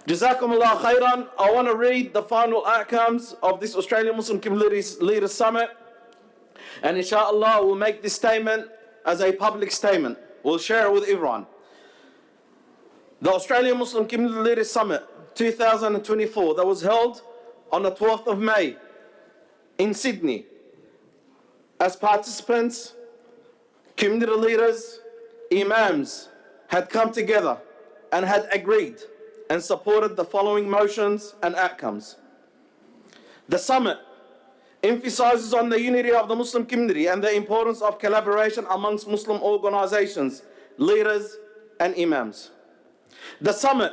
Jazakumullah khairan. I want to read the final outcomes of this Australian Muslim Community Leaders Summit. And inshallah, we'll make this statement as a public statement. We'll share it with everyone. The Australian Muslim Community Leaders Summit 2024 that was held on the 12th of May in Sydney. As participants, community leaders, Imams had come together and had agreed and supported the following motions and outcomes. The summit emphasizes on the unity of the Muslim community and the importance of collaboration amongst Muslim organizations, leaders and Imams. The summit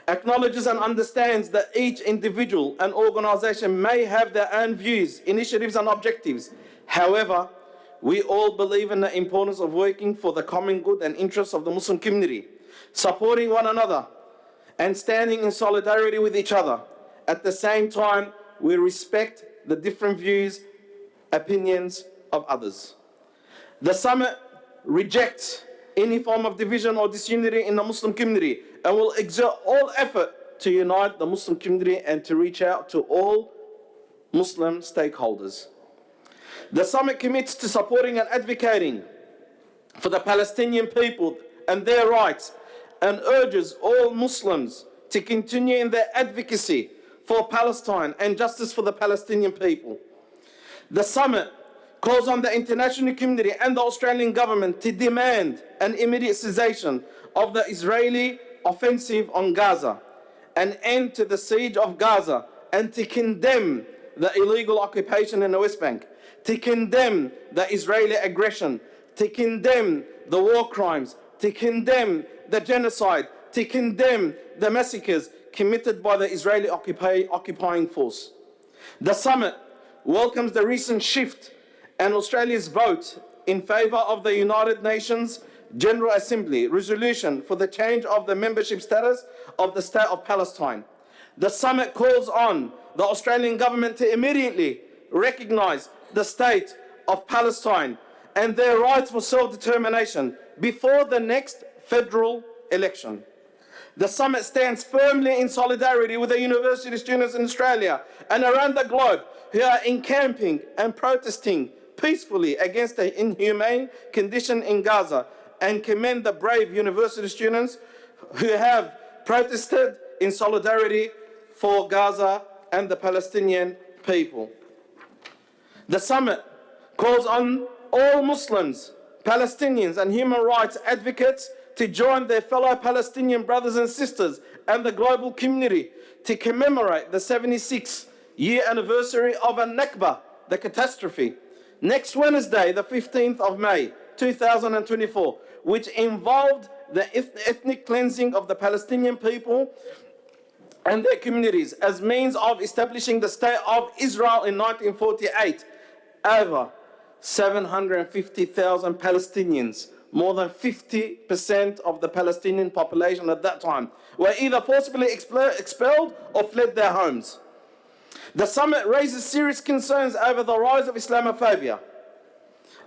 acknowledges and understands that each individual and organization may have their own views, initiatives and objectives. However, we all believe in the importance of working for the common good and interests of the Muslim community, supporting one another and standing in solidarity with each other. At the same time, we respect the different views, opinions of others. The summit rejects any form of division or disunity in the Muslim community and will exert all effort to unite the Muslim community and to reach out to all Muslim stakeholders. The summit commits to supporting and advocating for the Palestinian people and their rights and urges all Muslims to continue in their advocacy for Palestine and justice for the Palestinian people. The summit calls on the international community and the Australian government to demand an immediate cessation of the Israeli offensive on Gaza, an end to the siege of Gaza, and to condemn the illegal occupation in the West Bank, to condemn the Israeli aggression, to condemn the war crimes, to condemn the genocide, to condemn the massacres committed by the Israeli occupying force. The summit welcomes the recent shift and Australia's vote in favour of the United Nations General Assembly resolution for the change of the membership status of the State of Palestine. The summit calls on the Australian government to immediately recognise the State of Palestine and their rights for self-determination before the next federal election. The summit stands firmly in solidarity with the university students in Australia and around the globe who are encamping and protesting peacefully against the inhumane condition in Gaza, and commend the brave university students who have protested in solidarity for Gaza and the Palestinian people. The summit calls on all Muslims, Palestinians and human rights advocates to join their fellow Palestinian brothers and sisters and the global community to commemorate the 76-year anniversary of Al-Nakba, the catastrophe, next Wednesday, the 15th of May, 2024, which involved the ethnic cleansing of the Palestinian people and their communities as means of establishing the State of Israel in 1948. Over 750,000 Palestinians, more than 50% of the Palestinian population at that time, were either forcibly expelled or fled their homes. The summit raises serious concerns over the rise of Islamophobia,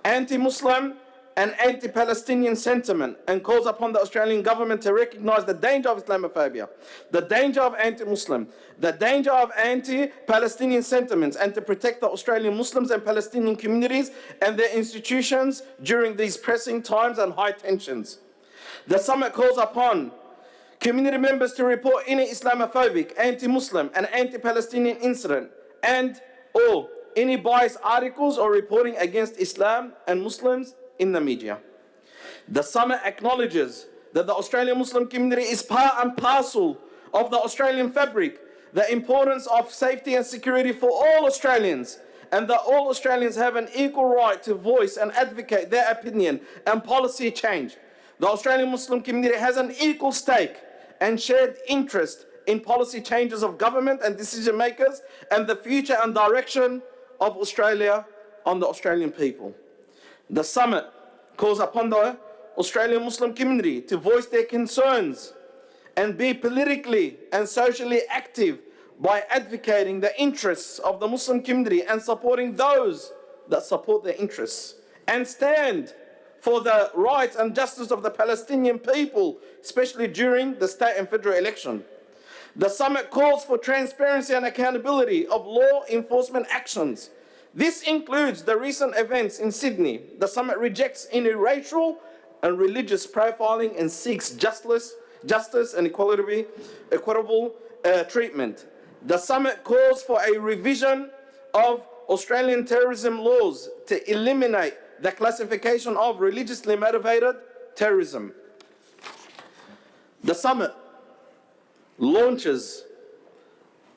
anti-Muslim and anti-Palestinian sentiment, and calls upon the Australian government to recognise the danger of Islamophobia, the danger of anti-Muslim, the danger of anti-Palestinian sentiments, and to protect the Australian Muslims and Palestinian communities and their institutions during these pressing times and high tensions. The summit calls upon community members to report any Islamophobic, anti-Muslim and anti-Palestinian incident or any biased articles or reporting against Islam and Muslims in the media. The summit acknowledges that the Australian Muslim community is part and parcel of the Australian fabric, the importance of safety and security for all Australians, and that all Australians have an equal right to voice and advocate their opinion and policy change. The Australian Muslim community has an equal stake and shared interest in policy changes of government and decision makers and the future and direction of Australia on the Australian people. The summit calls upon the Australian Muslim community to voice their concerns and be politically and socially active by advocating the interests of the Muslim community and supporting those that support their interests, and stand for the rights and justice of the Palestinian people, especially during the state and federal election. The summit calls for transparency and accountability of law enforcement actions. This includes the recent events in Sydney. The summit rejects any racial and religious profiling and seeks justice and equitable treatment. The summit calls for a revision of Australian terrorism laws to eliminate the classification of religiously motivated terrorism. The summit launches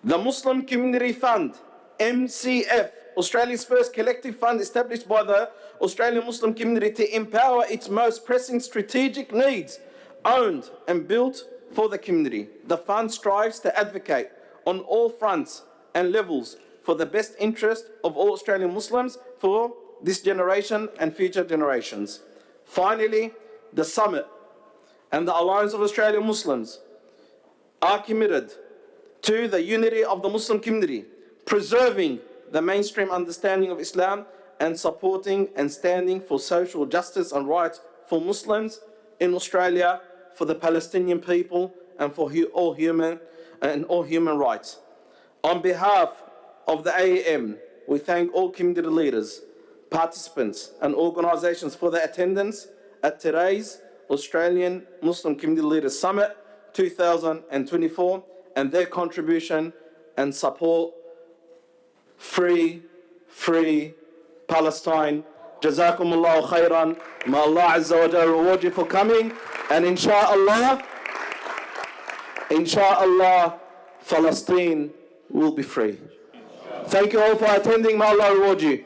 the Muslim Community Fund, MCF, Australia's first collective fund established by the Australian Muslim community to empower its most pressing strategic needs, owned and built for the community. The fund strives to advocate on all fronts and levels for the best interest of all Australian Muslims for this generation and future generations. Finally, the summit and the Alliance of Australian Muslims are committed to the unity of the Muslim community, preserving the mainstream understanding of Islam and supporting and standing for social justice and rights for Muslims in Australia, for the Palestinian people, and for all human rights. On behalf of the AEM, we thank all community leaders, participants and organisations for their attendance at today's Australian Muslim Community Leaders Summit 2024 and their contribution and support. Free Palestine. Jazakumullahu khairan. May Allah Azza wa Jalla reward you for coming. And inshallah, Palestine will be free. Thank you all for attending. May Allah reward you.